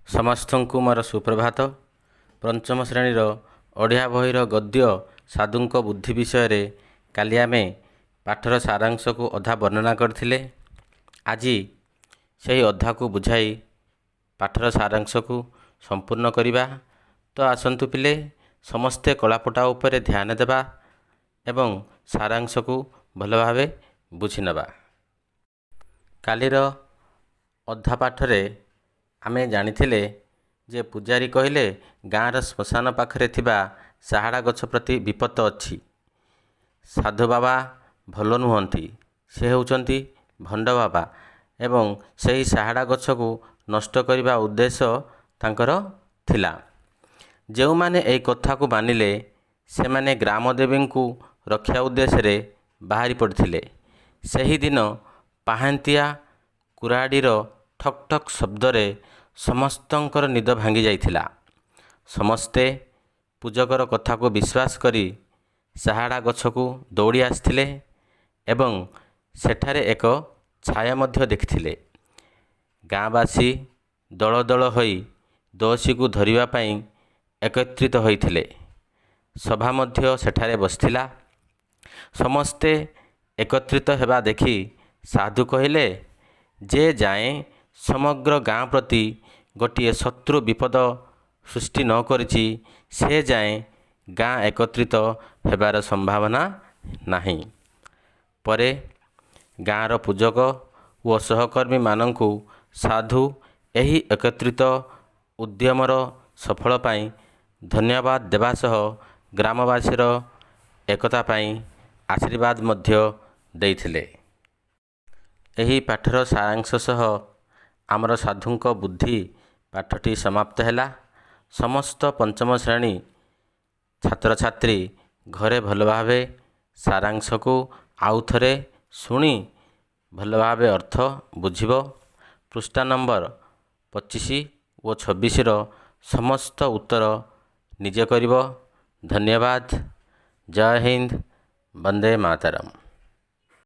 ସମସ୍ତଙ୍କୁ ମୋର ସୁପ୍ରଭାତ। ପଞ୍ଚମ ଶ୍ରେଣୀର ଓଡ଼ିଆ ବହିର ଗଦ୍ୟ ସାଧୁଙ୍କ ବୁଦ୍ଧି ବିଷୟରେ କାଲି ଆମେ ପାଠର ସାରାଂଶକୁ ଅଧା ବର୍ଣ୍ଣନା କରିଥିଲେ। ଆଜି ସେହି ଅଧାକୁ ବୁଝାଇ ପାଠର ସାରାଂଶକୁ ସମ୍ପୂର୍ଣ୍ଣ କରିବା। ତ ଆସନ୍ତୁ ପିଲେ, ସମସ୍ତେ କଳାପଟା ଉପରେ ଧ୍ୟାନ ଦେବା ଏବଂ ସାରାଂଶକୁ ଭଲ ଭାବେ ବୁଝିନେବା। କାଲିର ଅଧା ପାଠରେ ଆମେ ଜାଣିଥିଲେ ଯେ ପୂଜାରୀ କହିଲେ ଗାଁର ଶ୍ମଶାନ ପାଖରେ ଥିବା ଶାହାଡ଼ା ଗଛ ପ୍ରତି ବିପଦ ଅଛି। ସାଧୁ ବାବା ଭଲ ନୁହନ୍ତି, ସେ ହେଉଛନ୍ତି ଭଣ୍ଡ ବାବା ଏବଂ ସେହି ଶାହାଡ଼ା ଗଛକୁ ନଷ୍ଟ କରିବା ଉଦ୍ଦେଶ୍ୟ ତାଙ୍କର ଥିଲା। ଯେଉଁମାନେ ଏହି କଥାକୁ ମାନିଲେ ସେମାନେ ଗ୍ରାମଦେବୀଙ୍କୁ ରକ୍ଷା ଉଦ୍ଦେଶ୍ୟରେ ବାହାରି ପଡ଼ିଥିଲେ। ସେହିଦିନ ପାହାନ୍ତିଆ କୁରାଢ଼ୀର ଠକ୍ ଠକ୍ ଶବ୍ଦରେ ସମସ୍ତଙ୍କର ନିଦ ଭାଙ୍ଗି ଯାଇଥିଲା। ସମସ୍ତେ ପୂଜକର କଥାକୁ ବିଶ୍ୱାସ କରି ଶାହାଡ଼ା ଗଛକୁ ଦୌଡ଼ି ଆସିଥିଲେ ଏବଂ ସେଠାରେ ଏକ ଛାୟା ମଧ୍ୟ ଦେଖିଥିଲେ। ଗାଁବାସୀ ଦଳ ଦଳ ହୋଇ ଦୋଷୀକୁ ଧରିବା ପାଇଁ ଏକତ୍ରିତ ହୋଇଥିଲେ। ସଭା ମଧ୍ୟ ସେଠାରେ ବସିଥିଲା। ସମସ୍ତେ ଏକତ୍ରିତ ହେବା ଦେଖି ସାଧୁ କହିଲେ, ଯେ ଯାଏଁ ସମଗ୍ର ଗାଁ ପ୍ରତି ଗୋଟିଏ ଶତ୍ରୁ ବିପଦ ସୃଷ୍ଟି ନ କରିଛି, ସେ ଯାଏଁ ଗାଁ ଏକତ୍ରିତ ହେବାର ସମ୍ଭାବନା ନାହିଁ। ପରେ ଗାଁର ପୂଜକ ଓ ସହକର୍ମୀମାନଙ୍କୁ ସାଧୁ ଏହି ଏକତ୍ରିତ ଉଦ୍ୟମର ସଫଳ ପାଇଁ ଧନ୍ୟବାଦ ଦେବା ସହ ଗ୍ରାମବାସୀର ଏକତା ପାଇଁ ଆଶୀର୍ବାଦ ମଧ୍ୟ ଦେଇଥିଲେ। ଏହି ପାଠର ସାରାଂଶ ସହ ଆମର ସାଧୁଙ୍କ ବୁଦ୍ଧି ପାଠଟି ସମାପ୍ତ ହେଲା। ସମସ୍ତ ପଞ୍ଚମ ଶ୍ରେଣୀ ଛାତ୍ରଛାତ୍ରୀ ଘରେ ଭଲ ଭାବେ ସାରାଂଶକୁ ଆଉ ଥରେ ଶୁଣି ଭଲ ଭାବେ ଅର୍ଥ ବୁଝିବ। ପୃଷ୍ଠା ନମ୍ବର 25 ଓ 26ର ସମସ୍ତ ଉତ୍ତର ନିଜେ କରିବ। ଧନ୍ୟବାଦ। ଜୟ ହିନ୍ଦ, ବନ୍ଦେ ମାତରମ୍।